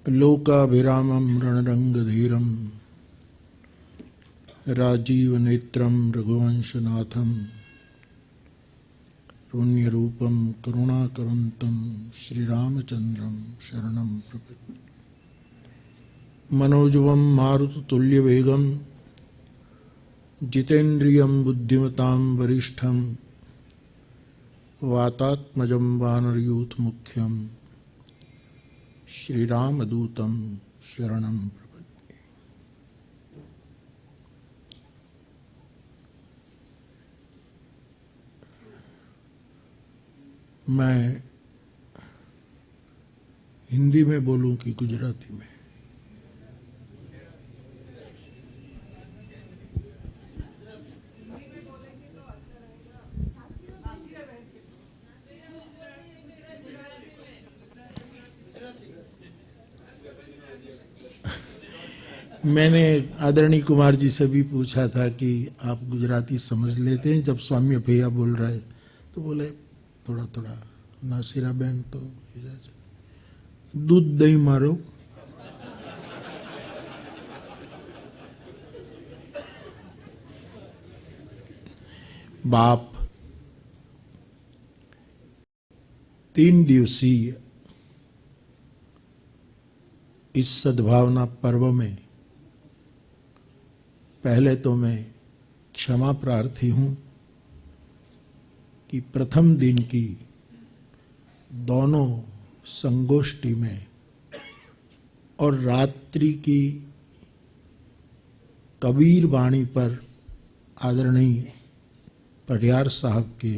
लोकाभिरामं रणरंगधीरं राजीवनेत्रं रघुवंशनाथं पुण्यरूपं करुणाकरन्तं श्रीरामचन्द्रं शरणं प्रपद्ये। मनोजवं मारुततुल्यवेगं जितेन्द्रियं बुद्धिमतां वरिष्ठं वातात्मजं वानरयूथमुख्यं श्रीरामदूतं शरणं प्रपद्ये। मैं हिंदी में बोलूं कि गुजराती में? मैंने आदरणीय कुमार जी से भी पूछा था कि आप गुजराती समझ लेते हैं। जब स्वामी भैया बोल रहे तो बोले थोड़ा थोड़ा। नासिरा बहन तो दूध दही मारो। बाप 3 दिवसीय इस सद्भावना पर्व में पहले तो मैं क्षमा प्रार्थी हूं कि प्रथम दिन की दोनों संगोष्ठी में और रात्रि की कबीर वाणी पर आदरणीय पटियार साहब की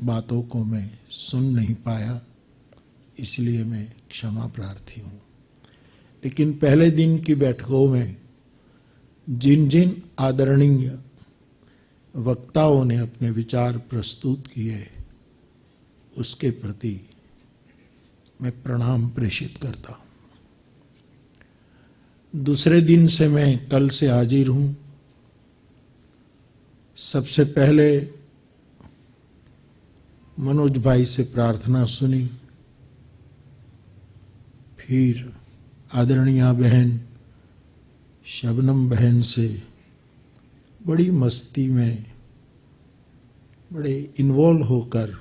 बातों को मैं सुन नहीं पाया, इसलिए मैं क्षमा प्रार्थी हूं। लेकिन पहले दिन की बैठकों में जिन जिन आदरणीय वक्ताओं ने अपने विचार प्रस्तुत किए उसके प्रति मैं प्रणाम प्रेषित करता हूं। दूसरे दिन से मैं कल से हाजिर हूं। सबसे पहले मनोज भाई से प्रार्थना सुनी, फिर आदरणीय बहन शबनम बहन से बड़ी मस्ती में बड़े इन्वॉल्व होकर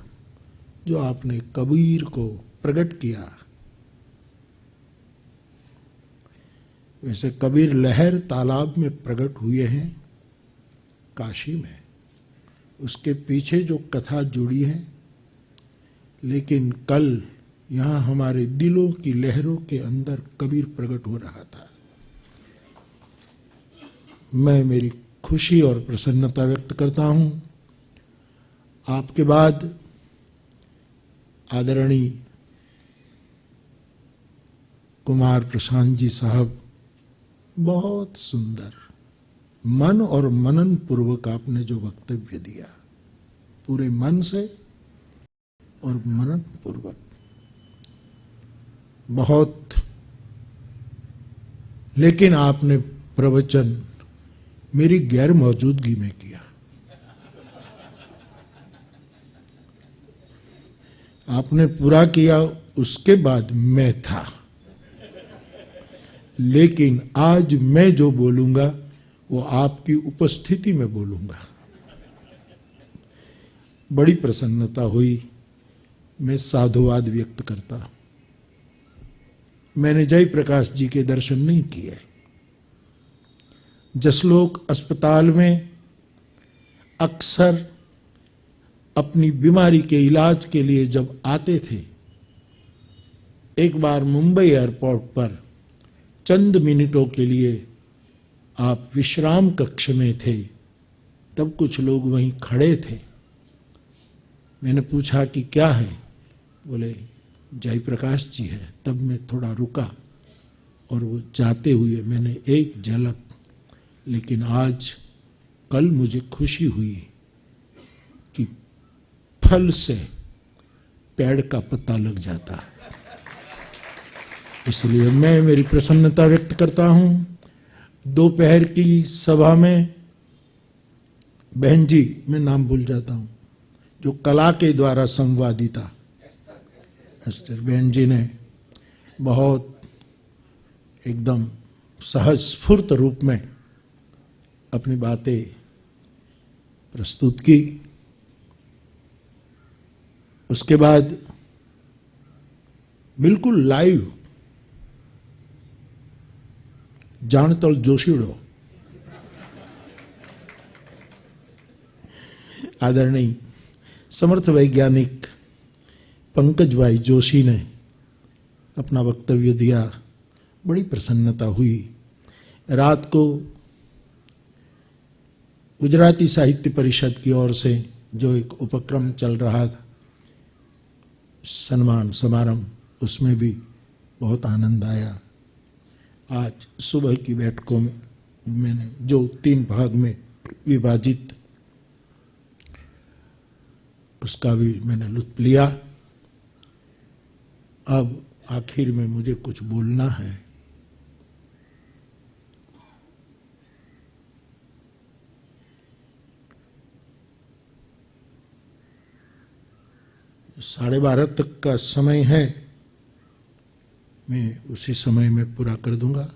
जो आपने कबीर को प्रकट किया, वैसे कबीर लहर तालाब में प्रकट हुए हैं काशी में, उसके पीछे जो कथा जुड़ी है, लेकिन कल यहाँ हमारे दिलों की लहरों के अंदर कबीर प्रकट हो रहा था। मैं मेरी खुशी और प्रसन्नता व्यक्त करता हूं। आपके बाद आदरणीय कुमार प्रशांत जी साहब बहुत सुंदर मन और मनन पूर्वक आपने जो वक्तव्य दिया, पूरे मन से और मनन पूर्वक, बहुत। लेकिन आपने प्रवचन मेरी गैर मौजूदगी में किया। आपने पूरा किया, उसके बाद मैं था, लेकिन आज मैं जो बोलूंगा वो आपकी उपस्थिति में बोलूंगा। बड़ी प्रसन्नता हुई। मैं साधुवाद व्यक्त करता हूं। मैंने जयप्रकाश जी के दर्शन नहीं किए। जसलोक अस्पताल में अक्सर अपनी बीमारी के इलाज के लिए जब आते थे, एक बार मुंबई एयरपोर्ट पर चंद मिनटों के लिए आप विश्राम कक्ष में थे, तब कुछ लोग वहीं खड़े थे। मैंने पूछा कि क्या है? बोले जयप्रकाश जी है। तब मैं थोड़ा रुका और वो जाते हुए मैंने एक झलक, लेकिन आज कल मुझे खुशी हुई कि फल से पेड़ का पत्ता लग जाता है, इसलिए मैं मेरी प्रसन्नता व्यक्त करता हूं। दोपहर की सभा में बहन जी, मैं नाम भूल जाता हूं, जो कला के द्वारा संवादिता एस्टर बहन जी ने बहुत एकदम सहज स्फूर्त रूप में अपनी बातें प्रस्तुत की। उसके बाद बिल्कुल लाइव जानतल जोशीड़ो आदरणीय समर्थ वैज्ञानिक पंकज भाई जोशी ने अपना वक्तव्य दिया। बड़ी प्रसन्नता हुई। रात को गुजराती साहित्य परिषद की ओर से जो एक उपक्रम चल रहा था, सम्मान समारंभ, उसमें भी बहुत आनंद आया। आज सुबह की बैठकों में मैंने जो 3 भाग में विभाजित, उसका भी मैंने लुत्फ लिया। अब आखिर में मुझे कुछ बोलना है। साढ़े 12 तक का समय है, मैं उसी समय में पूरा कर दूंगा।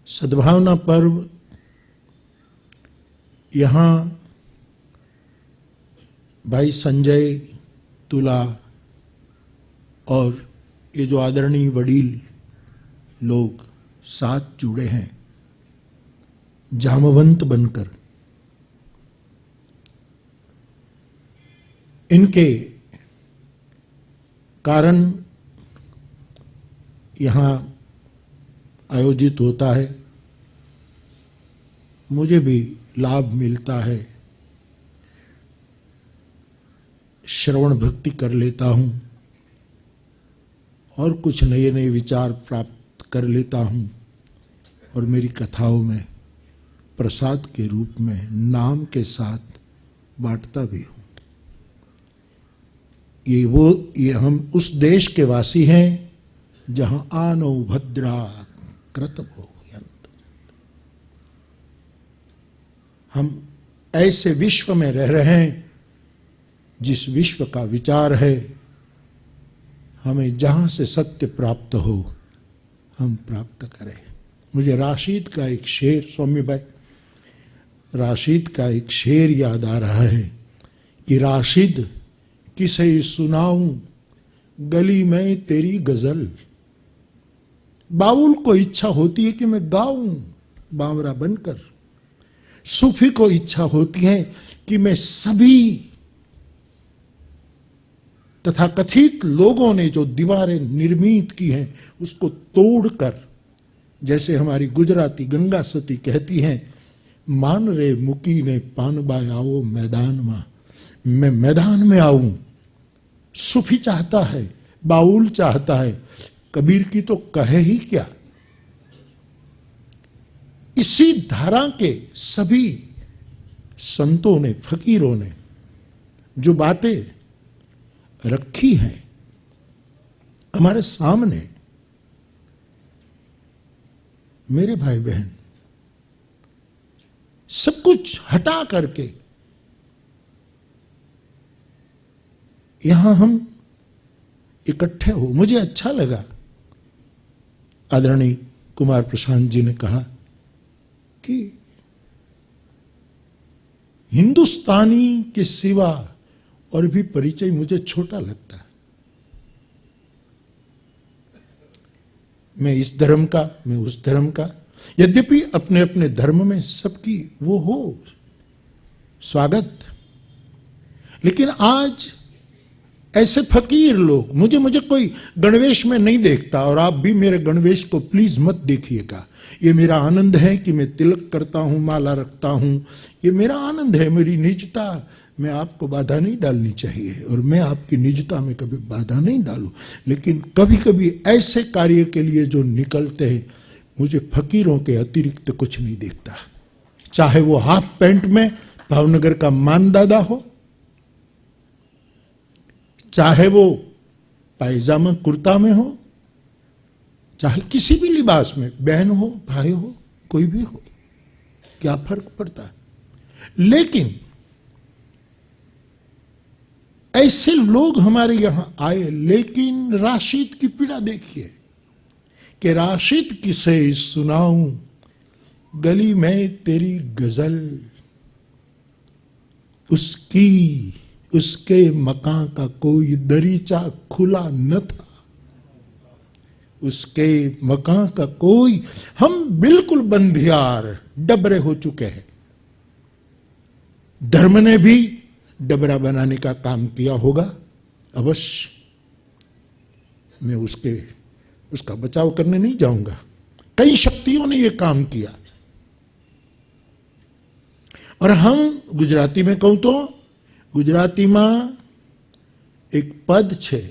सद्भावना पर्व यहाँ भाई संजय तुला और ये जो आदरणीय वडील लोग साथ जुड़े हैं जामवंत बनकर, इनके कारण यहाँ आयोजित होता है। मुझे भी लाभ मिलता है, श्रवण भक्ति कर लेता हूँ और कुछ नए नए विचार प्राप्त कर लेता हूँ और मेरी कथाओं में प्रसाद के रूप में नाम के साथ बांटता भी हूँ। ये हम उस देश के वासी हैं जहां आनो भद्रा कृतभो यंत। हम ऐसे विश्व में रह रहे हैं जिस विश्व का विचार है हमें जहां से सत्य प्राप्त हो हम प्राप्त करें। मुझे राशिद का एक शेर, सौम्य भाई, राशिद का एक शेर याद आ रहा है कि राशिद किसे सुनाऊं गली में तेरी गजल। बाउल को इच्छा होती है कि मैं गाऊं बावरा बनकर, सूफी को इच्छा होती है कि मैं सभी तथाकथित लोगों ने जो दीवारें निर्मित की हैं उसको तोड़कर, जैसे हमारी गुजराती गंगा सती कहती हैं, मान रे मुकी ने पानबाई आओ मैदान में, मैं मैदान में आऊं। सूफी चाहता है, बाउल चाहता है, कबीर की तो कहे ही क्या। इसी धारा के सभी संतों ने, फकीरों ने जो बातें रखी हैं हमारे सामने, मेरे भाई बहन, सब कुछ हटा करके यहां हम इकट्ठे हो। मुझे अच्छा लगा, आदरणीय कुमार प्रशांत जी ने कहा कि हिंदुस्तानी के सिवा और भी परिचय मुझे छोटा लगता है। मैं इस धर्म का, मैं उस धर्म का, यद्यपि अपने अपने धर्म में सबकी वो हो स्वागत, लेकिन आज ऐसे फकीर लोग, मुझे कोई गणवेश में नहीं देखता और आप भी मेरे गणवेश को प्लीज मत देखिएगा। ये मेरा आनंद है कि मैं तिलक करता हूं, माला रखता हूं, ये मेरा आनंद है, मेरी निजता में आपको बाधा नहीं डालनी चाहिए और मैं आपकी निजता में कभी बाधा नहीं डालूं। लेकिन कभी कभी ऐसे कार्य के लिए जो निकलते हैं, मुझे फकीरों के अतिरिक्त कुछ नहीं देखता। चाहे वो हाफ पैंट में भावनगर का मानदादा हो, चाहे वो पायजामा कुर्ता में हो, चाहे किसी भी लिबास में, बहन हो, भाई हो, कोई भी हो, क्या फर्क पड़ता है। लेकिन ऐसे लोग हमारे यहां आए, लेकिन राशिद की पीड़ा देखिए कि राशिद किसे सुनाऊं गली में तेरी गजल, उसके मकान का कोई दरीचा खुला न था, उसके मकान का कोई, हम बिल्कुल बंधियार डबरे हो चुके हैं। धर्म ने भी डबरा बनाने का काम किया होगा अवश्य, मैं उसका बचाव करने नहीं जाऊंगा। कई शक्तियों ने यह काम किया, और हम गुजराती में कहूं तो गुजराती में एक पद छे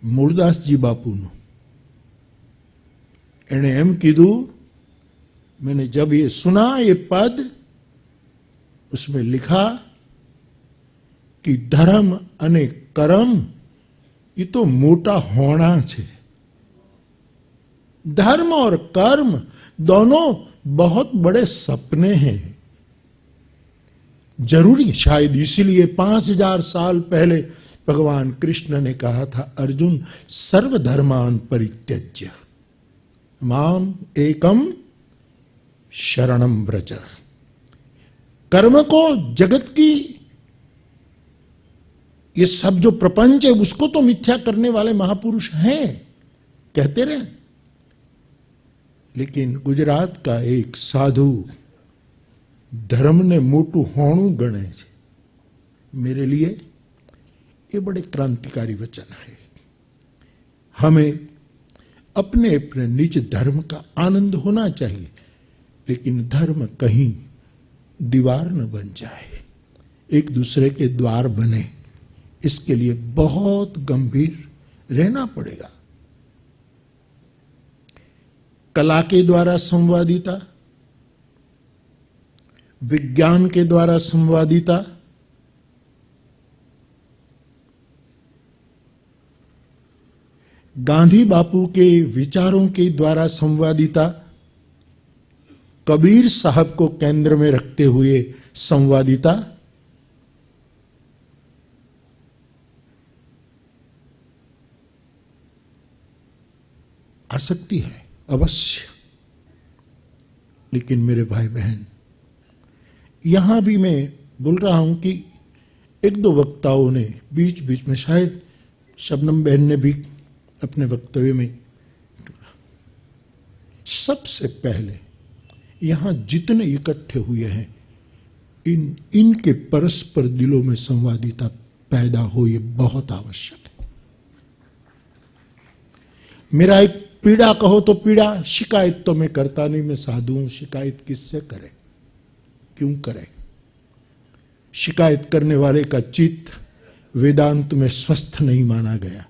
मूलदास जी बापूनु, एने एम कीधु, मैंने जब ये सुना ये पद, उसमें लिखा कि धर्म अने कर्म ये तो मोटा होना छे। धर्म और कर्म दोनों बहुत बड़े सपने हैं। जरूरी, शायद इसीलिए 5000 साल पहले भगवान कृष्ण ने कहा था, अर्जुन सर्वधर्मान परित्यज्य माम एकम शरणम व्रज। कर्म को, जगत की ये सब जो प्रपंच है उसको तो मिथ्या करने वाले महापुरुष हैं, कहते रहे, लेकिन गुजरात का एक साधु धर्म ने मोटू होणू गणे छे। मेरे लिए ये बड़े क्रांतिकारी वचन है। हमें अपने अपने निज धर्म का आनंद होना चाहिए, लेकिन धर्म कहीं दीवार न बन जाए, एक दूसरे के द्वार बने, इसके लिए बहुत गंभीर रहना पड़ेगा। कला के द्वारा संवादिता, विज्ञान के द्वारा संवादिता, गांधी बापू के विचारों के द्वारा संवादिता, कबीर साहब को केंद्र में रखते हुए संवादिता, आ सकती है अवश्य। लेकिन मेरे भाई बहन, यहां भी मैं बोल रहा हूं कि एक दो वक्ताओं ने बीच बीच में, शायद शबनम बहन ने भी अपने वक्तव्य में, सबसे पहले यहां जितने इकट्ठे हुए हैं इनके परस्पर दिलों में संवादिता पैदा हो, ये बहुत आवश्यक है। मेरा एक पीड़ा कहो तो पीड़ा, शिकायत तो मैं करता नहीं, मैं साधु हूं, शिकायत किससे करे, क्यों करे? शिकायत करने वाले का चित्त वेदांत में स्वस्थ नहीं माना गया।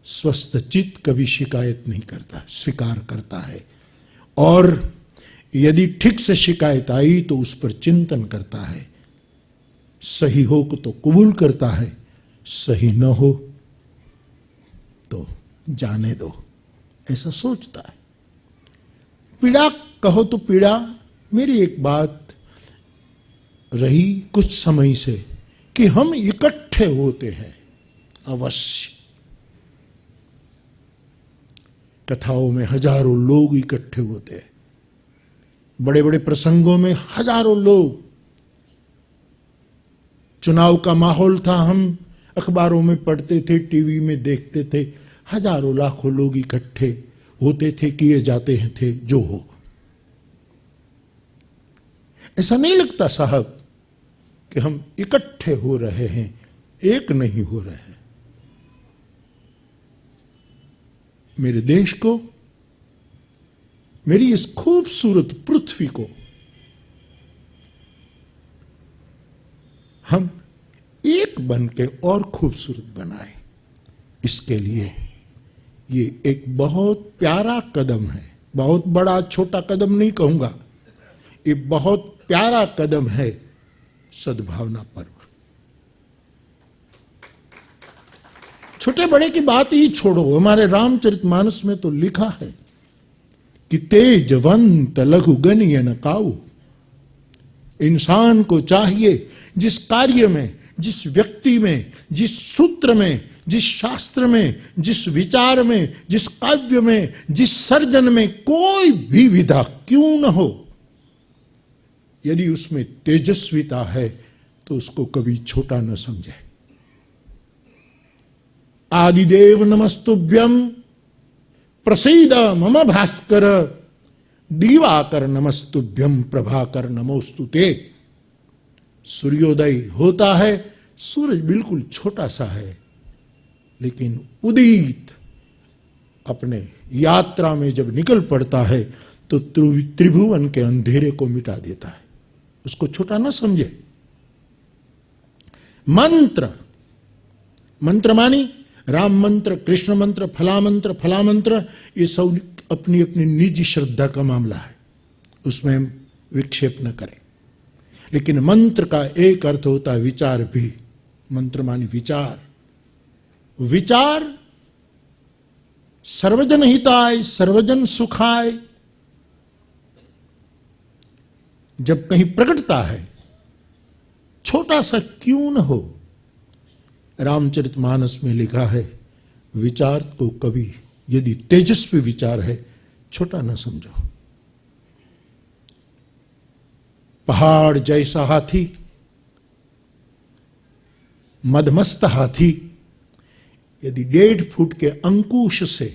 स्वस्थ चित्त कभी शिकायत नहीं करता, स्वीकार करता है, और यदि ठीक से शिकायत आई तो उस पर चिंतन करता है, सही हो तो कबूल करता है, सही न हो तो जाने दो, ऐसा सोचता है। पीड़ा कहो तो पीड़ा, मेरी एक बात रही कुछ समय से कि हम इकट्ठे होते हैं अवश्य, कथाओं में हजारों लोग इकट्ठे होते हैं, बड़े बड़े प्रसंगों में हजारों लोग, चुनाव का माहौल था, हम अखबारों में पढ़ते थे, टीवी में देखते थे, हजारों लाखों लोग इकट्ठे होते थे, किए जाते थे जो हो। ऐसा नहीं लगता साहब कि हम इकट्ठे हो रहे हैं, एक नहीं हो रहे हैं। मेरे देश को, मेरी इस खूबसूरत पृथ्वी को हम एक बन के और खूबसूरत बनाएं, इसके लिए ये एक बहुत प्यारा कदम है। बहुत बड़ा छोटा कदम नहीं कहूंगा, ये बहुत प्यारा कदम है, सद्भावना पर्व। छोटे बड़े की बात ही छोड़ो, हमारे रामचरितमानस में तो लिखा है कि तेजवंत लघु गणिय न काऊ, इंसान को चाहिए जिस कार्य में, जिस व्यक्ति में, जिस सूत्र में, जिस शास्त्र में, जिस विचार में, जिस काव्य में, जिस सर्जन में कोई भी विधा क्यों न हो, यदि उसमें तेजस्विता है तो उसको कभी छोटा न समझे। आदिदेव नमस्तुभ्यं प्रसीद मम भास्कर, दिवाकर नमस्तुभ्यं प्रभाकर नमोस्तुते। सूर्योदय होता है, सूरज बिल्कुल छोटा सा है, लेकिन उदित अपने यात्रा में जब निकल पड़ता है तो त्रिभुवन के अंधेरे को मिटा देता है, उसको छोटा ना समझे। मंत्र, मंत्र मानी राम मंत्र, कृष्ण मंत्र, फला मंत्र, फला मंत्र, ये सब अपनी अपनी निजी श्रद्धा का मामला है, उसमें हम विक्षेप न करें। लेकिन मंत्र का एक अर्थ होता है विचार भी। मंत्र मानी विचार। विचार सर्वजन हिताय सर्वजन सुखाय जब कहीं प्रकटता है, छोटा सा क्यों न हो, रामचरितमानस में लिखा है विचार को कभी यदि तेजस्वी विचार है छोटा न समझो। पहाड़ जैसा हाथी, मदमस्त हाथी यदि 1.5 फुट के अंकुश से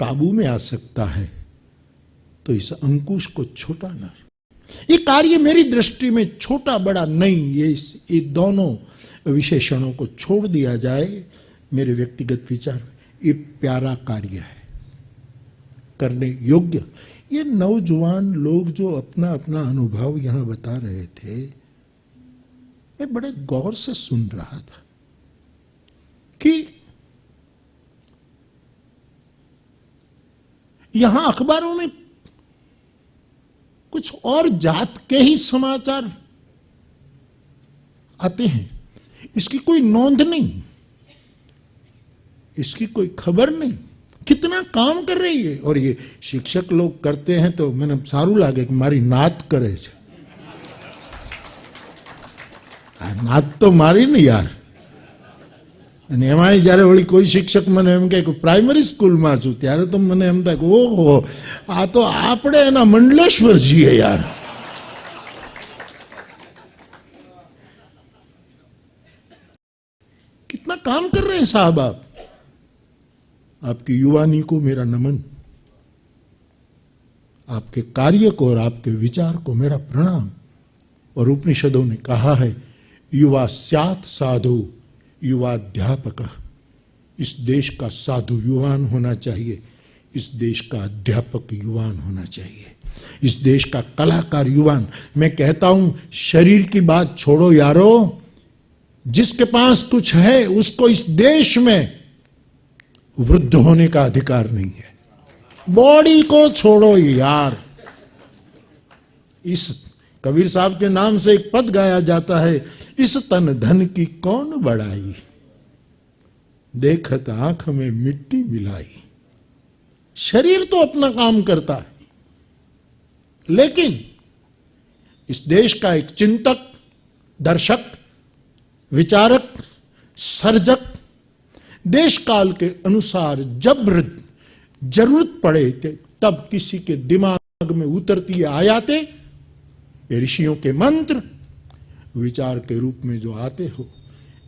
काबू में आ सकता है तो इस अंकुश को छोटा न। ये कार्य मेरी दृष्टि में छोटा बड़ा नहीं, ये दोनों विशेषणों को छोड़ दिया जाए मेरे व्यक्तिगत विचार, ये प्यारा कार्य है, करने योग्य। ये नौजवान लोग जो अपना अपना अनुभव यहां बता रहे थे, मैं बड़े गौर से सुन रहा था कि यहां अखबारों में कुछ और जात के ही समाचार आते हैं, इसकी कोई नोंद नहीं, इसकी कोई खबर नहीं। कितना काम कर रही है, और ये शिक्षक लोग करते हैं तो मैंने सारू लागे कि मारी नात करे छे। नात तो मारी नहीं यार। અને એમાંય જ્યારે વળી કોઈ શિક્ષક મને એમ કહે કે પ્રાઇમરી સ્કૂલમાં છું ત્યારે તો મને એમ થાય કે ઓહો આ તો આપણે એના મંડલેશ્વર છીએ यार। कितना काम कर रहे हैं साहब आप। आपकी युवानी को मेरा नमन, आपके कार्य को और आपके विचार को मेरा प्रणाम। और उपनिषदों ने कहा है युवा स्यात् साधु युवाध्यापक। इस देश का साधु युवान होना चाहिए, इस देश का अध्यापक युवान होना चाहिए, इस देश का कलाकार युवान। मैं कहता हूं शरीर की बात छोड़ो यारो, जिसके पास कुछ है उसको इस देश में वृद्ध होने का अधिकार नहीं है। बॉडी को छोड़ो यार। इस कबीर साहब के नाम से एक पद गाया जाता है, इस तन धन की कौन बढ़ाई, देखत आंख में मिट्टी मिलाई। शरीर तो अपना काम करता है, लेकिन इस देश का एक चिंतक, दर्शक, विचारक, सर्जक देश काल के अनुसार जब जरूरत पड़े तब किसी के दिमाग में उतरती है आयातें, ये ऋषियों के मंत्र विचार के रूप में जो आते हो,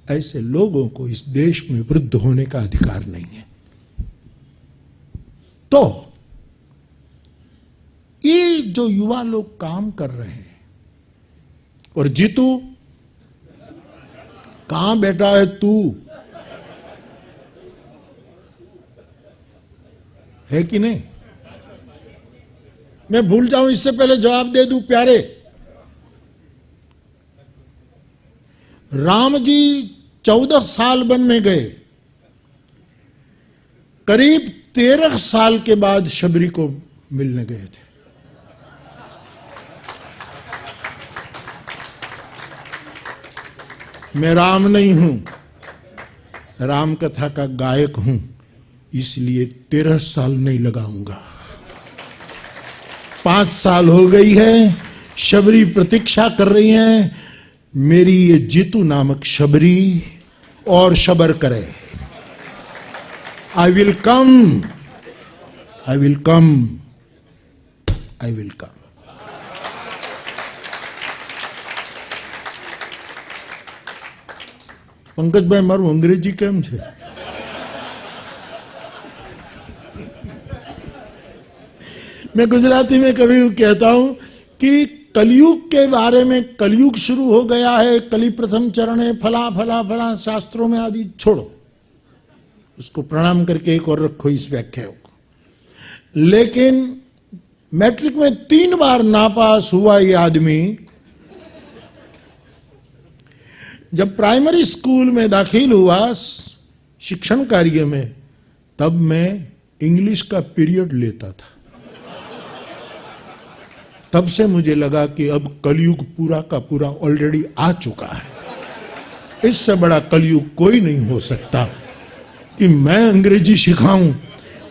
ऐसे लोगों को इस देश में वृद्ध होने का अधिकार नहीं है। तो ये जो युवा लोग काम कर रहे हैं, और जीतू कहां बैठा है तू, है कि नहीं? मैं भूल जाऊं इससे पहले जवाब दे दूं प्यारे। राम जी 14 साल बनने गए, करीब 13 साल के बाद शबरी को मिलने गए थे। मैं राम नहीं हूं, राम कथा का गायक हूं, इसलिए 13 साल नहीं लगाऊंगा। 5 साल हो गई है, शबरी प्रतीक्षा कर रही हैं मेरी ये जीतू नामक शबरी और शबर करे। I will come, I will come, I will come. Pankajbhai मारू अंग्रेजी केम छे? मैं गुजराती में कभी कहता हूं कि कलयुग के बारे में, कलयुग शुरू हो गया है, कली प्रथम चरण है, फला फला फला, शास्त्रों में आदि छोड़ो, उसको प्रणाम करके एक और रखो इस व्याख्या को। लेकिन मैट्रिक में 3 बार नापास हुआ ये आदमी, जब प्राइमरी स्कूल में दाखिल हुआ शिक्षण कार्य में, तब मैं इंग्लिश का पीरियड लेता था। तब से मुझे लगा कि अब कलयुग पूरा का पूरा ऑलरेडी आ चुका है। इससे बड़ा कलयुग कोई नहीं हो सकता कि मैं अंग्रेजी सिखाऊं।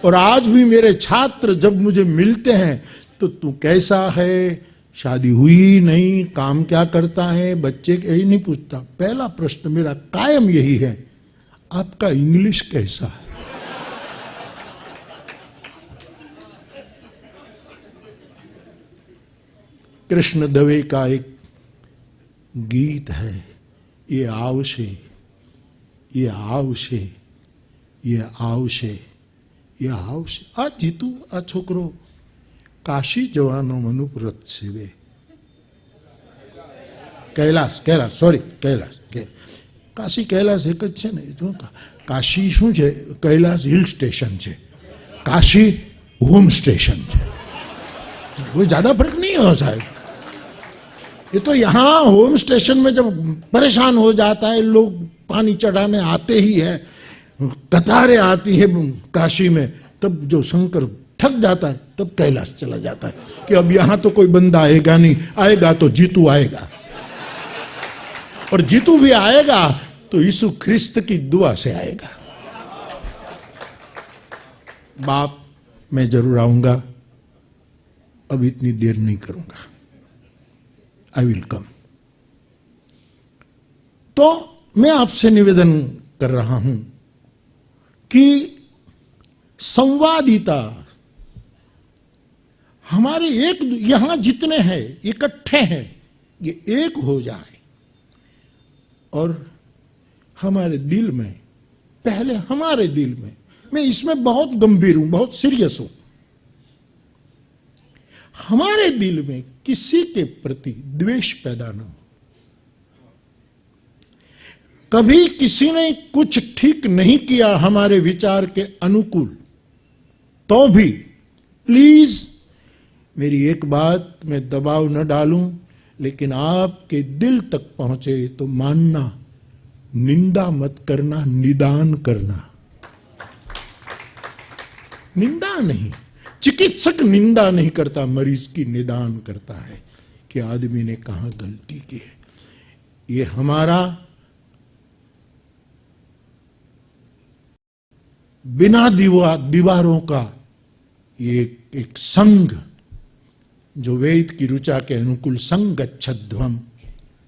और आज भी मेरे छात्र जब मुझे मिलते हैं तो तू कैसा है, शादी हुई नहीं, काम क्या करता है, बच्चे, यही नहीं पूछता। पहला प्रश्न मेरा कायम यही है, आपका इंग्लिश कैसा है? कृष्ण दवे का एक गीत है, ये आवशे, ये आवशे, ये आवशे, ये आवशे। आ जीतू आ छोकरो काशी जवानो मनुपुरत सेवे। कैलाश, कैलाश, सॉरी, कैलाश, काशी कैलाश एक જ છે ને। કાશી શું છે? कैलाश हिल स्टेशन છે, काशी होम स्टेशन છે। कोई ज्यादा फर्क नहीं है साहब। ये तो यहाँ होम स्टेशन में जब परेशान हो जाता है, लोग पानी चढ़ाने आते ही हैं, कतारें आती है काशी में, तब जो शंकर थक जाता है तब कैलाश चला जाता है कि अब यहां तो कोई बंदा आएगा नहीं, आएगा तो जीतू आएगा। और जीतू भी आएगा तो यीशु ख्रिस्त की दुआ से आएगा। बाप, मैं जरूर आऊंगा, अब इतनी देर नहीं करूंगा, आई विल कम। तो मैं आपसे निवेदन कर रहा हूं कि संवादिता हमारे एक, यहां जितने हैं इकट्ठे हैं, ये एक हो जाए और हमारे दिल में, पहले हमारे दिल में, मैं इसमें बहुत गंभीर हूं, बहुत सीरियस हूं, हमारे दिल में किसी के प्रति द्वेष पैदा न हो। कभी किसी ने कुछ ठीक नहीं किया हमारे विचार के अनुकूल, तो भी प्लीज मेरी एक बात में दबाव न डालूं, लेकिन आपके दिल तक पहुंचे तो मानना, निंदा मत करना, निदान करना। निंदा नहीं, चिकित्सक निंदा नहीं करता, मरीज की निदान करता है कि आदमी ने कहां गलती की है। ये हमारा बिना दीवारों का ये एक संघ, जो वेद की ऋचा के अनुकूल संगच्छध्वम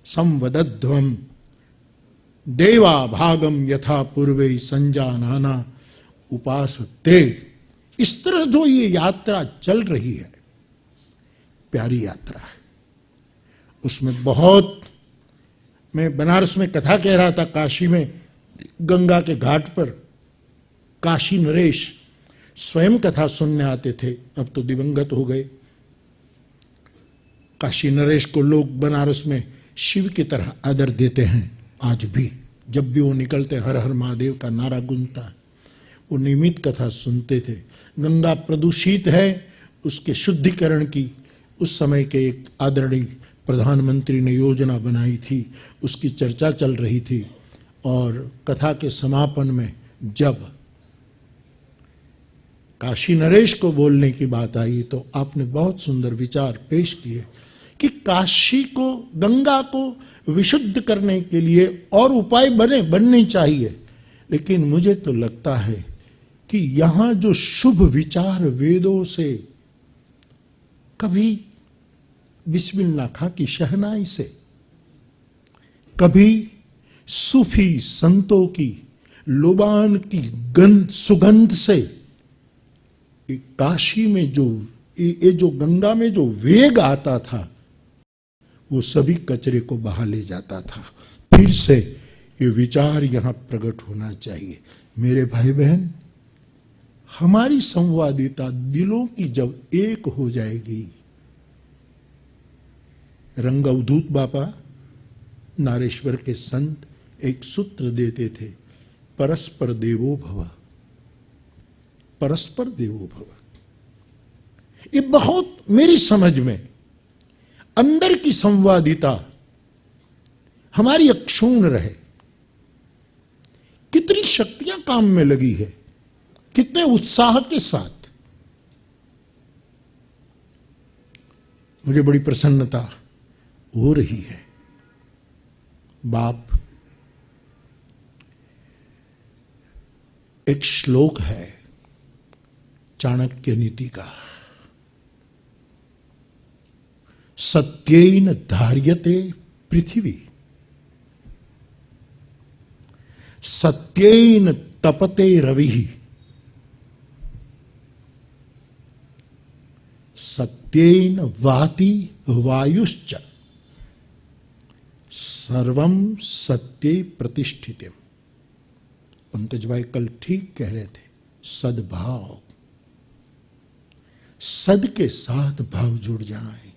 संवदध्वम देवा भागम यथा पूर्वे संजानाना उपासते, इस तरह जो ये यात्रा चल रही है, प्यारी यात्रा है। उसमें बहुत, मैं बनारस में कथा कह रहा था, काशी में गंगा के घाट पर काशी नरेश स्वयं कथा सुनने आते थे, अब तो दिवंगत हो गए। काशी नरेश को लोग बनारस में शिव की तरह आदर देते हैं आज भी। जब भी वो निकलते हर हर महादेव का नारा गूंजता है। वो नियमित कथा सुनते थे। गंगा प्रदूषित है, उसके शुद्धिकरण की उस समय के एक आदरणीय प्रधानमंत्री ने योजना बनाई थी, उसकी चर्चा चल रही थी। और कथा के समापन में जब काशी नरेश को बोलने की बात आई तो आपने बहुत सुंदर विचार पेश किए कि काशी को, गंगा को विशुद्ध करने के लिए और उपाय बनने चाहिए। लेकिन मुझे तो लगता है कि यहां जो शुभ विचार वेदों से कभी बिस्मिल्लाह खां की शहनाई से, कभी सूफी संतों की लोबान की गंध सुगंध से, काशी में जो गंगा में जो वेग आता था वो सभी कचरे को बहा ले जाता था। फिर से ये विचार यहां प्रकट होना चाहिए। मेरे भाई बहन, हमारी संवादिता दिलों की जब एक हो जाएगी, रंग अवधूत बापा नारेश्वर के संत एक सूत्र देते थे, परस्पर देवो भव, परस्पर देवो भव। ये बहुत मेरी समझ में अंदर की संवादिता हमारी अक्षुण्ण रहे। कितनी शक्तियां काम में लगी है, कितने उत्साह के साथ। मुझे बड़ी प्रसन्नता हो रही है। बाप, एक श्लोक है चाणक्य नीति का, सत्येन धार्यते पृथ्वी, सत्येन तपते रविः, सत्येन वाति वायुश्च, सर्वं सत्ये प्रतिष्ठितम्। पंकज भाई कल ठीक कह रहे थे, सद्भाव, सद के साथ भाव जुड़ जाए।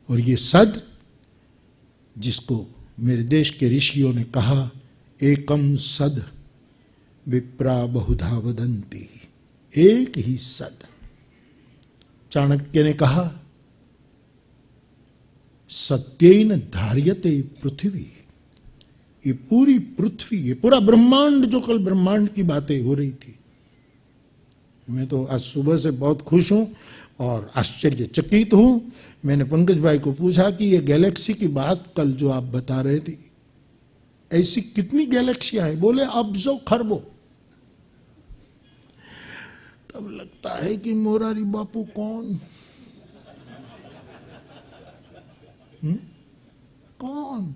और ये सद, जिसको मेरे देश के ऋषियों ने कहा, एकम सद विप्रा बहुधा वदन्ति, एक ही सद। चाणक्य ने कहा, सत्येन धार्यते पृथ्वी, ये पूरी पृथ्वी, ये पूरा ब्रह्मांड, जो कल ब्रह्मांड की बातें हो रही थी, मैं तो आज सुबह से बहुत खुश हूं और आश्चर्यचकित हूं। मैंने पंकज भाई को पूछा कि ये गैलेक्सी की बात कल जो आप बता रहे थे, ऐसी कितनी गैलेक्सियां हैं? बोले अब्जों खरबों। तब लगता है कि मोरारी बापू कौन, कौन?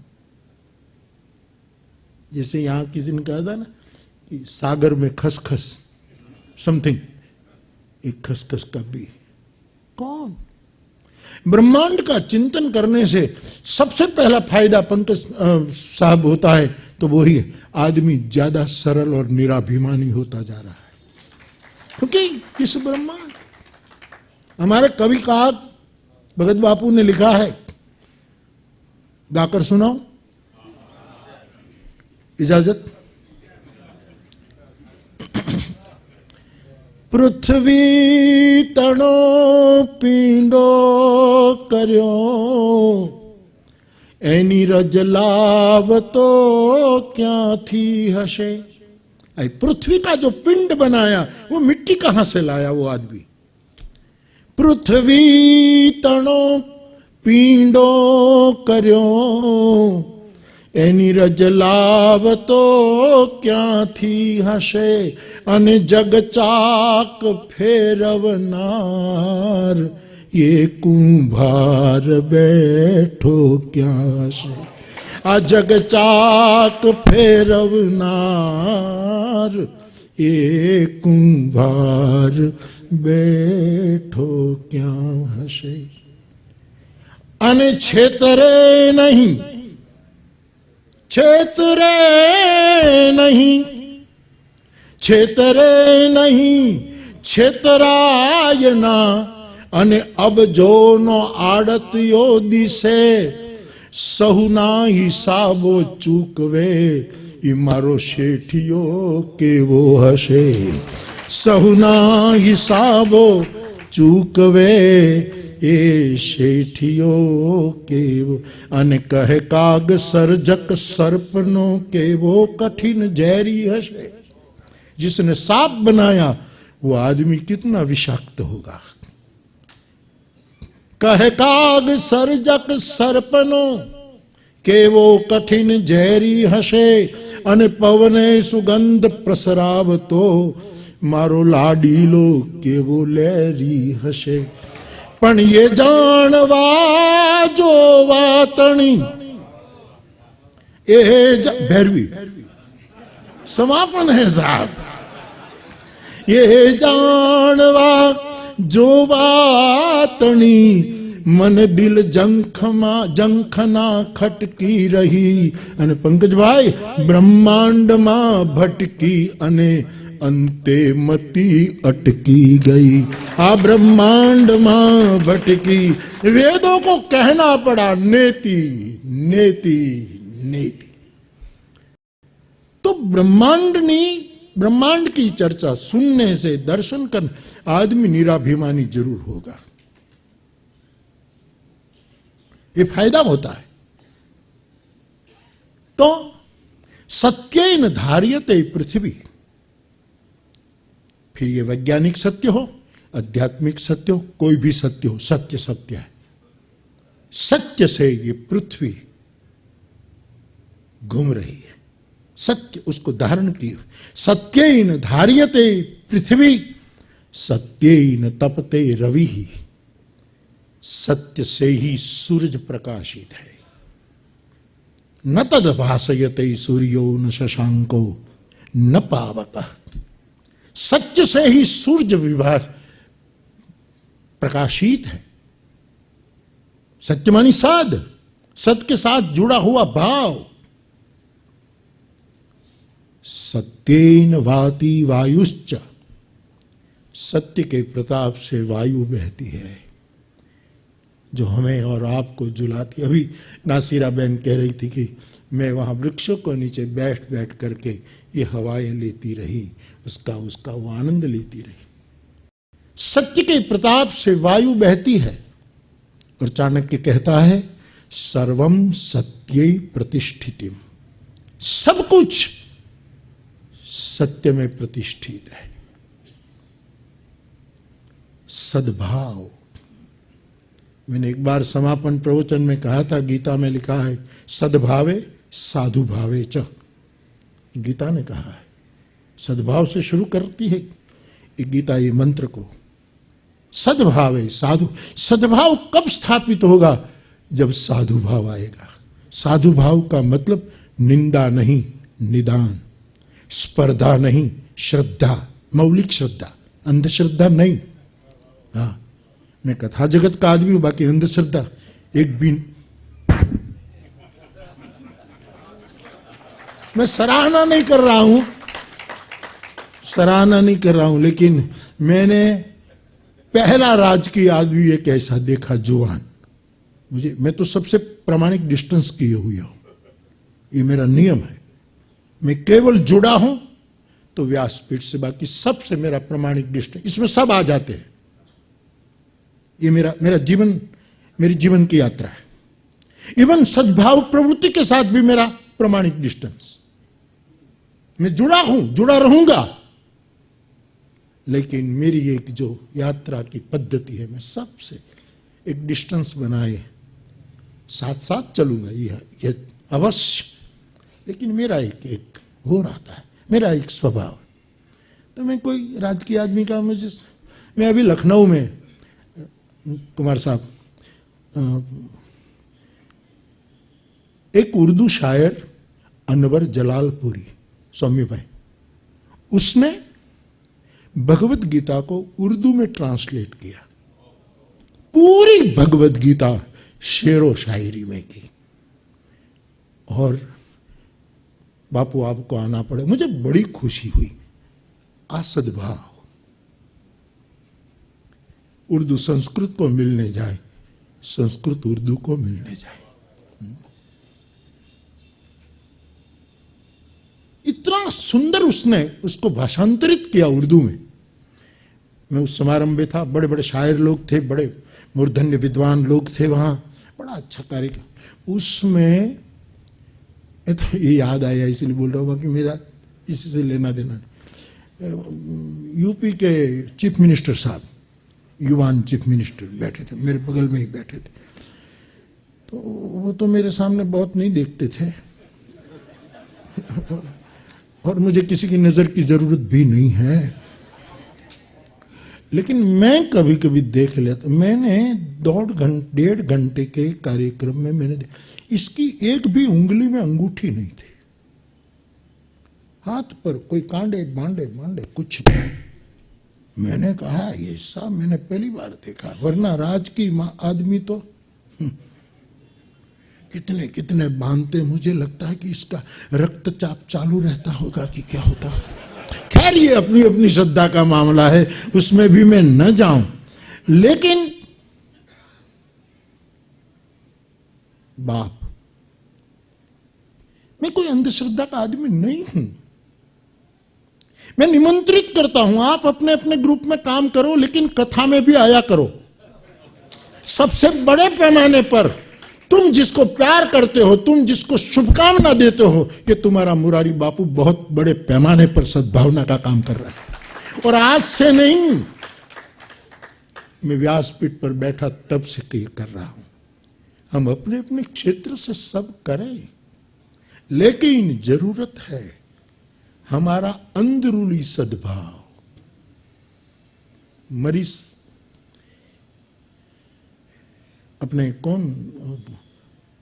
जैसे यहां किसी ने कहा था ना कि सागर में खसखस समथिंग, एक खसखस का भी कौन? ब्रह्मांड का चिंतन करने से सबसे पहला फायदा पंकज साहब होता है तो वही है, आदमी ज्यादा सरल और निराभिमानी होता जा रहा है। क्योंकि इस ब्रह्मांड, हमारे कवि का भगत बापू ने लिखा है, गाकर सुनाओ, इजाजत? पृथ्वी तणो पींडो कर्यो, एनी रजलाव तो क्या थी हशे। पृथ्वी का जो पिंड बनाया वो मिट्टी कहां से लाया वो आदमी? पृथ्वी तणो पींडो कर्यो, एनी रजलाव तो क्या थी हशे। अने जग चाक फेरवनार, ये कुंभार बैठो क्या हशे। आ जग चाक फेरवनार, ये कुंभार बैठो क्या हशे। अने छेतरे नहीं, छेतरे नहीं, छेतरे नहीं, छेतराय ना। अने अब जो नो आड़तियो दिसे, सहुना हिसाबो चूकवे, ई मारो शेठियो केवो हशे। सहुना हिसाबो चूकवे, ए शेठियो केवो। अन कह काग सर्जक सर्पनो केवो कठिन जहरी हशे। जिसने सांप बनाया वो आदमी कितना विषाक्त होगा। कह काग सर्जक सर्पनो केवो कठिन जहरी हशे। अन पवने सुगंध प्रसराव तो मारो लाडीलो केवो लहरी हशे। पण ये जानवा जो वातणी भैरवी समापन है साहब। ये जानवा जो वातणी मन दिल जंखना खटकी रही। अने पंकजभाई ब्रह्मांड मां भटकी अने अंते मती अटकी गई। आ ब्रह्मांड मां भटकी, वेदों को कहना पड़ा नेति नेति नेति। तो ब्रह्मांड की चर्चा सुनने से, दर्शन कर आदमी निराभिमानी जरूर होगा, ये फायदा होता है। तो सत्येन धार्यते पृथ्वी, फिर ये वैज्ञानिक सत्य हो, आध्यात्मिक सत्य हो, कोई भी सत्य हो, सत्य सत्य है। सत्य से ये पृथ्वी घूम रही है, सत्य उसको धारण किए। सत्येन धार्यते पृथ्वी सत्येन तपते रवि। सत्य से ही सूरज प्रकाशित है। न तद भासयते सूर्यो न शशांको न पावक। सत्य से ही सूर्य विभाग प्रकाशित है। सत्य मानी साध, सत्य के साथ जुड़ा हुआ भाव। सत्येन वाति वायुश्च, सत्य के प्रताप से वायु बहती है जो हमें और आपको जुलाती। अभी नासिरा बहन कह रही थी कि मैं वहां वृक्षों को नीचे बैठ बैठ करके ये हवाएं लेती रही, उसका वो आनंद लेती रही। सत्य के प्रताप से वायु बहती है। और चाणक्य कहता है सर्वम सत्यै प्रतिष्ठितिम, सब कुछ सत्य में प्रतिष्ठित है। सद्भाव, मैंने एक बार समापन प्रवचन में कहा था, गीता में लिखा है सद्भावे साधु भावे च। गीता ने कहा है, सद्भाव से शुरू करती है गीता ये मंत्र को। सद्भावे साधु, सद्भाव कब स्थापित होगा? जब साधु भाव आएगा। साधु भाव का मतलब निंदा नहीं, निदान, स्पर्धा नहीं, श्रद्धा, मौलिक श्रद्धा, अंधश्रद्धा नहीं। हाँ, मैं कथा जगत का आदमी हूं, बाकी अंधश्रद्धा एक भी। मैं सराहना नहीं कर रहा हूं, लेकिन मैंने पहला राजकीय आदमी एक ऐसा देखा, जुआन। मैं तो सबसे प्रामाणिक डिस्टेंस किए हुए हूं, ये मेरा नियम है। मैं केवल जुड़ा हूं तो व्यासपीठ से, बाकी सबसे मेरा प्रामाणिक डिस्टेंस, इसमें सब आ जाते हैं। ये मेरा जीवन, मेरी जीवन की यात्रा है। इवन सद्भाव प्रवृत्ति के साथ भी मेरा प्रामाणिक डिस्टेंस। मैं जुड़ा हूं, जुड़ा रहूंगा, लेकिन मेरी एक जो यात्रा की पद्धति है, मैं सबसे एक डिस्टेंस बनाए साथ साथ चलूंगा, ये अवश्य। लेकिन मेरा एक हो रहा है, मेरा एक स्वभाव। तो मैं कोई राजकीय आदमी का, मैं अभी लखनऊ में, कुमार साहब, एक उर्दू शायर अनवर जलालपुरी, स्वामी भाई, उसने भगवत गीता को उर्दू में ट्रांसलेट किया। पूरी भगवत गीता शेरो शायरी में की। और बापू आपको आना पड़े, मुझे बड़ी खुशी हुई। सद्भाव, उर्दू संस्कृत को मिलने जाए, संस्कृत उर्दू को मिलने जाए। इतना सुंदर उसने उसको भाषांतरित किया उर्दू में। मैं उस समारंभ में था, बड़े बड़े शायर लोग थे, बड़े मूर्धन्य विद्वान लोग थे वहां, बड़ा अच्छा कार्यक्रम। उसमें तो ये याद आया, इसलिए बोल रहा हूँ कि मेरा इसी से लेना देना। यूपी के चीफ मिनिस्टर साहब, युवान चीफ मिनिस्टर बैठे थे, मेरे बगल में ही बैठे थे। तो वो तो मेरे सामने बहुत नहीं देखते थे और मुझे किसी की नजर की जरूरत भी नहीं है, लेकिन मैं कभी कभी देख लेता, मैंने 1.5 घंटे के कार्यक्रम में मैंने इसकी एक भी उंगली में अंगूठी नहीं थी, हाथ पर कोई कांडे बांडे मांडे कुछ नहीं। मैंने कहा ये सब मैंने पहली बार देखा, वरना राजकीय आदमी तो कितने कितने बांधते, मुझे लगता है कि इसका रक्तचाप चालू रहता होगा कि क्या होता होगा। खैर ये अपनी अपनी श्रद्धा का मामला है, उसमें भी मैं न जाऊं। लेकिन बाप, मैं कोई अंधश्रद्धा का आदमी नहीं हूं। मैं निमंत्रित करता हूं, आप अपने अपने ग्रुप में काम करो, लेकिन कथा में भी आया करो। सबसे बड़े पैमाने पर तुम जिसको प्यार करते हो, तुम जिसको शुभकामना देते हो, ये तुम्हारा मुरारी बापू बहुत बड़े पैमाने पर सद्भावना का काम कर रहा है। और आज से नहीं, मैं व्यासपीठ पर बैठा तब से कर रहा हूं। हम अपने अपने क्षेत्र से सब करें, लेकिन जरूरत है हमारा अंदरूनी सद्भाव। मरीज अपने कौन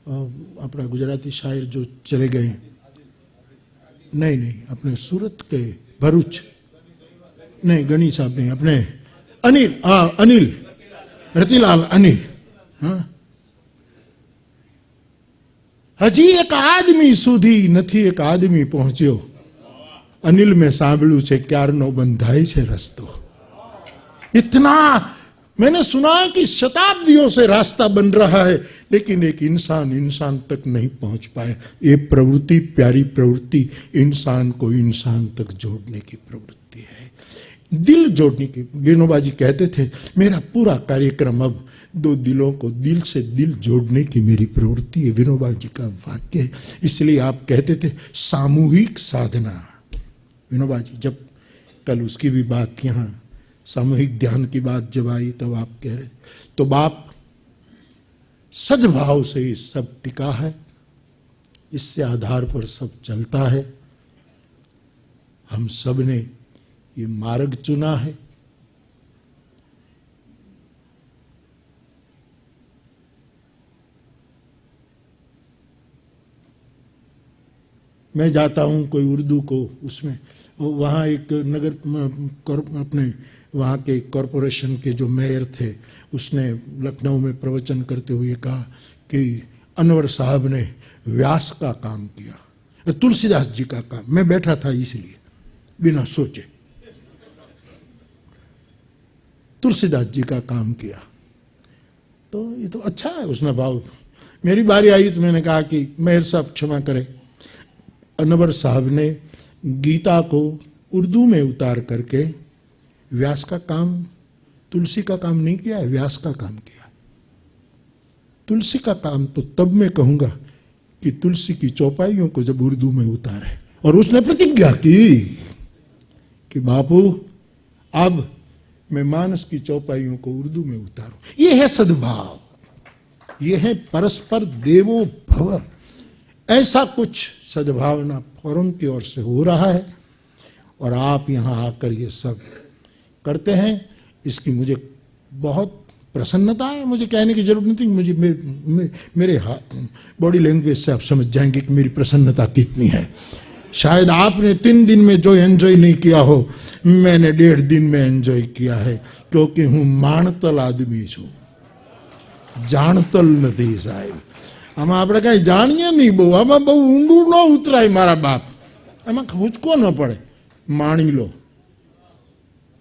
अपना गुजराती शायर जो चले गए, नहीं अपने सूरत के भरूच, नहीं गणी साहब नहीं, अपने अनिल रतिलाल अनिल, हाँ, हजी एक आदमी सुधी નથી एक आदमी पहुंच्यो, अनिल में सांभळ्યું છે ક્યારનો બંધાય છે રસ્તો। इतना मैंने सुना कि शताब्दियों से रास्ता बन रहा है, लेकिन एक इंसान तक नहीं पहुंच पाया। ये प्रवृत्ति, प्यारी प्रवृत्ति, इंसान को इंसान तक जोड़ने की प्रवृत्ति है, दिल जोड़ने की। विनोबा जी कहते थे, मेरा पूरा कार्यक्रम अब 2 दिलों को दिल से दिल जोड़ने की मेरी प्रवृत्ति है। विनोबा जी का वाक्य है। इसलिए आप कहते थे सामूहिक साधना। विनोबा जी जब कल उसकी भी बात, यहाँ सामूहिक ध्यान की बात जब आई, तब आप कह रहे, तो बाप सद्भाव से ही सब टिका है, इससे आधार पर सब चलता है। हम सब ने ये मार्ग चुना है। मैं जाता हूं कोई उर्दू को, उसमें वहाँ एक नगर अपने वहाँ के कॉरपोरेशन के जो मेयर थे, उसने लखनऊ में प्रवचन करते हुए कहा कि अनवर साहब ने व्यास का काम किया, तुलसीदास जी का काम। मैं बैठा था इसलिए बिना सोचे, तुलसीदास जी का काम किया। तो ये तो अच्छा है उसने भाव। मेरी बारी आई तो मैंने कहा कि मेयर साहब क्षमा करें, अनवर साहब ने गीता को उर्दू में उतार करके व्यास का काम, तुलसी का काम नहीं किया है, व्यास का काम किया। तुलसी का काम तो तब मैं कहूंगा कि तुलसी की चौपाइयों को जब उर्दू में उतारे। और उसने प्रतिज्ञा की कि बापू अब मैं मानस की चौपाइयों को उर्दू में उतारूं। ये है सद्भाव, ये है परस्पर देवो भव। ऐसा कुछ सद्भावना फोरम की ओर से हो रहा है, और आप यहाँ आकर ये सब करते हैं, इसकी मुझे बहुत प्रसन्नता है। मुझे कहने की जरूरत नहीं, मुझे मेरे बॉडी लैंग्वेज से आप समझ जाएंगे कि मेरी प्रसन्नता कितनी है। शायद आपने 3 दिन में जो एंजॉय नहीं किया हो, मैंने 1.5 दिन में एंजॉय किया है, क्योंकि हूँ माणतल आदमी छू, जाणतल नहीं साहेब। આમાં આપણે કઈ જાણીએ નહીં, આમાં બહુ ઊંડું ન ઉતરાય મારા બાપ, એમાં ખૂંચકો ન પડે, માણી લો।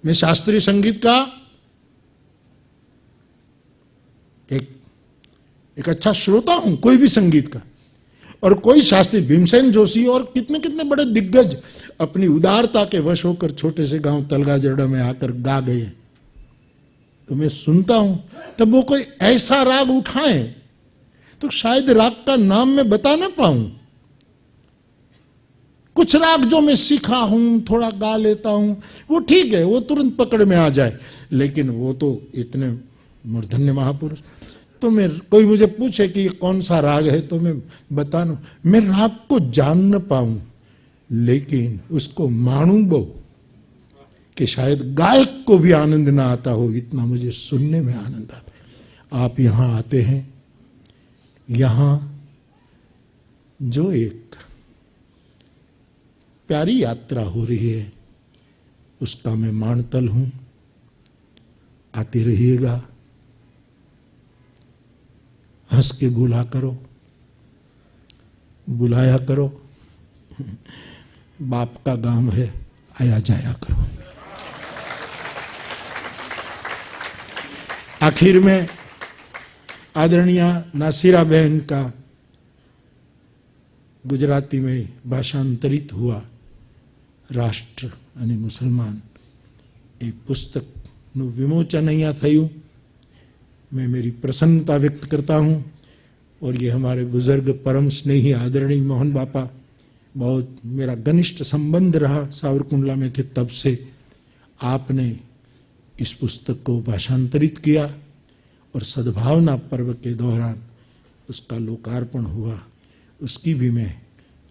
मैं शास्त्रीय संगीत का एक अच्छा श्रोता हूं, कोई भी संगीत का। और कोई शास्त्री, भीमसेन जोशी और कितने कितने बड़े दिग्गज अपनी उदारता के वश होकर छोटे से गांव तलगाजरड़ा में आकर गा गए, तो मैं सुनता हूं। तब वो कोई ऐसा राग उठाए तो शायद राग का नाम मैं बता ना पाऊं। कुछ राग जो मैं सीखा हूं, थोड़ा गा लेता हूं, वो ठीक है, वो तुरंत पकड़ में आ जाए। लेकिन वो तो इतने मूर्धन्य महापुरुष, तो मैं कोई मुझे पूछे कि ये कौन सा राग है, तो मैं बता न, मैं राग को जान न पाऊं, लेकिन उसको मानूं बहु कि शायद गायक को भी आनंद ना आता हो, इतना मुझे सुनने में आनंद आता है। आप यहाँ आते हैं, यहाँ जो एक प्यारी यात्रा हो रही है उसका मैं मानतल हूं। आते रहिएगा, हंस के बुलाया करो। बाप का गांव है, आया जाया करो। आखिर में आदरणीय नासिरा बहन का गुजराती में भाषांतरित हुआ राष्ट्र અને મુસલમાન એ પુસ્તકનું વિમોચન અહીંયા થયું। मैं मेरी प्रसन्नता व्यक्त करता हूँ। और ये हमारे बुजुर्ग परम स्नेही आदरणीय मोहन बापा, बहुत मेरा घनिष्ठ संबंध रहा सावरकुंडला में थे तब से। आपने इस पुस्तक को भाषांतरित किया और सद्भावना पर्व के दौरान उसका लोकार्पण हुआ, उसकी भी मैं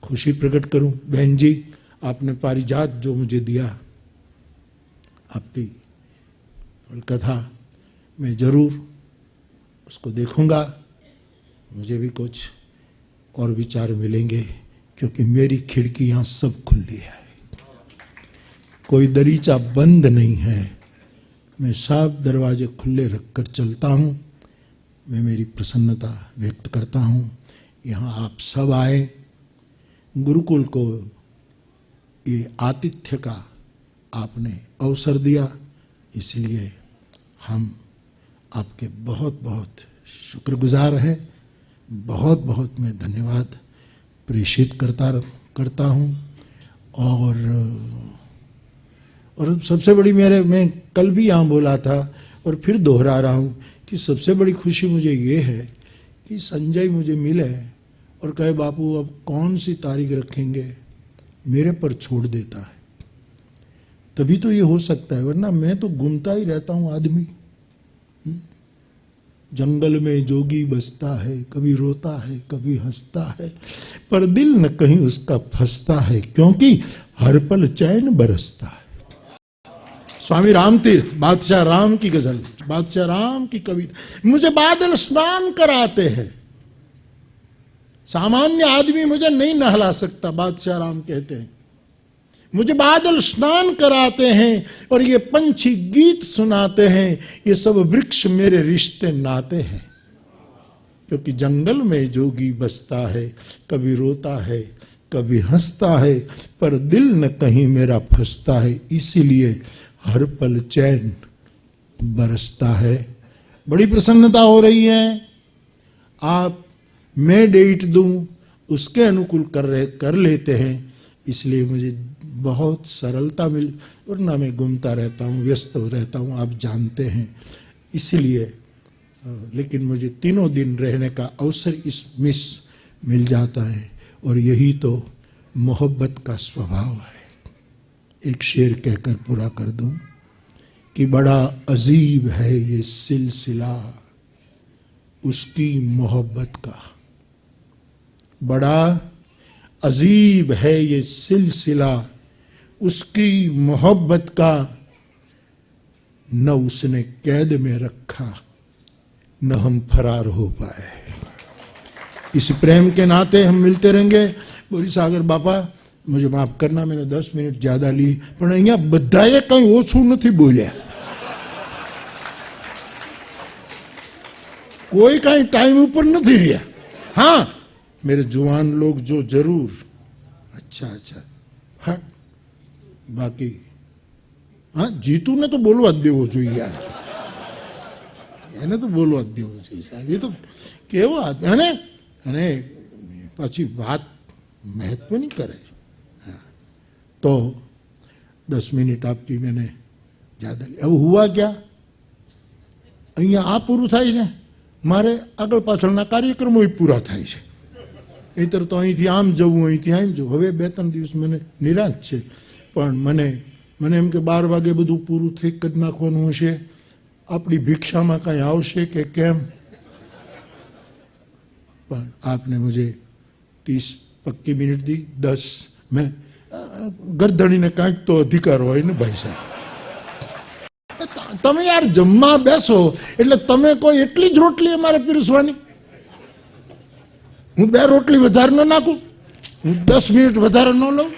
खुशी प्रकट करूं। बहन जी, आपने पारिजात जो मुझे दिया, आपकी कथा मैं जरूर उसको देखूंगा। मुझे भी कुछ और विचार मिलेंगे, क्योंकि मेरी खिड़कियां सब खुली है, कोई दरीचा बंद नहीं है। मैं सब दरवाजे खुले रखकर चलता हूं। मैं मेरी प्रसन्नता व्यक्त करता हूं। यहाँ आप सब आए, गुरुकुल को ये आतिथ्य का आपने अवसर दिया, इसलिए हम आपके बहुत बहुत शुक्रगुजार हैं। बहुत बहुत मैं धन्यवाद प्रेषित करता हूँ। और सबसे बड़ी मैं कल भी यहाँ बोला था और फिर दोहरा रहा हूँ कि सबसे बड़ी खुशी मुझे ये है कि संजय मुझे मिले और कहे बापू अब कौन सी तारीख रखेंगे, मेरे पर छोड़ देता है। तभी तो ये हो सकता है, वरना मैं तो घूमता ही रहता हूँ आदमी। जंगल में जोगी बसता है, कभी रोता है कभी हंसता है, पर दिल न कहीं उसका फंसता है, क्योंकि हर पल चैन बरसता है। स्वामी रामतीर्थ, बादशाह राम की गजल, बादशाह राम की कविता। मुझे बादल स्नान कराते हैं, सामान्य आदमी मुझे नहीं नहला सकता, बादशाह राम कहते हैं। मुझे बादल स्नान कराते हैं और ये पंछी गीत सुनाते हैं, ये सब वृक्ष मेरे रिश्ते नाते हैं। क्योंकि जंगल में जोगी बसता है, कभी रोता है कभी हंसता है, पर दिल न कहीं मेरा फंसता है, इसीलिए हर पल चैन बरसता है। बड़ी प्रसन्नता हो रही है। आप मैं डेट दूं उसके अनुकूल कर लेते हैं, इसलिए मुझे बहुत सरलता मिल, वरना मैं घूमता रहता हूँ, व्यस्त रहता हूँ, आप जानते हैं। इसलिए लेकिन मुझे 3 दिन रहने का अवसर इसमें मिल जाता है, और यही तो मोहब्बत का स्वभाव है। एक शेर कहकर पूरा कर दूं कि बड़ा अजीब है ये सिलसिला उसकी मोहब्बत का, बड़ा अजीब है ये सिलसिला उसकी मोहब्बत का, न उसने कैद में रखा न हम फरार हो पाए। इस प्रेम के नाते हम मिलते रहेंगे। बोरी सागर बापा, मुझे माफ करना, मैंने 10 मिनट ज्यादा ली, पर अहियां बधाए कई ओछू नहीं बोल्या, कोई कहीं टाइम ऊपर नहीं रहा। हाँ, मेरे जुआन लोग जो जरूर, अच्छा, हाँ, बाकी हाँ, जीतू ने तो बोलवा देवो જોઈએ यार, એને તો બોલવા જ દેવો જોઈએ સાહેબ। એ તો કેવો આદમી, અને પછી વાત મહત્વની કરે। तो 10 मिनट आपकी मैंने ज्यादा ली। अब हुआ क्या, અહીંયા આ પૂરું થાય છે, મારે આગળ પાછળના કાર્યક્રમો પૂરા થાય છે। નહીતર તો અહીંથી આમ જવું, અહીંથી આમ જવું। હવે 2-3 દિવસ મને નિરાશ છે, પણ મને એમ કે 12 વાગે બધું પૂરું થઈ કરી નાખવાનું હશે। આપણી भिक्षाમાં કઈ આવશે કે કેમ, પણ आपने मुझे 30 पक्की मिनट दी। 10 में गर्दनी ने कांक तो अधिकार हो ना भाई साहब। તમે યાર જમવા બેસો એટલે તમે કોઈ એટલી જ રોટલી અમારે પીરસવાની? હું 2 રોટલી વધારે ન નાખું? હું 10 મિનિટ વધારે ન લઉં?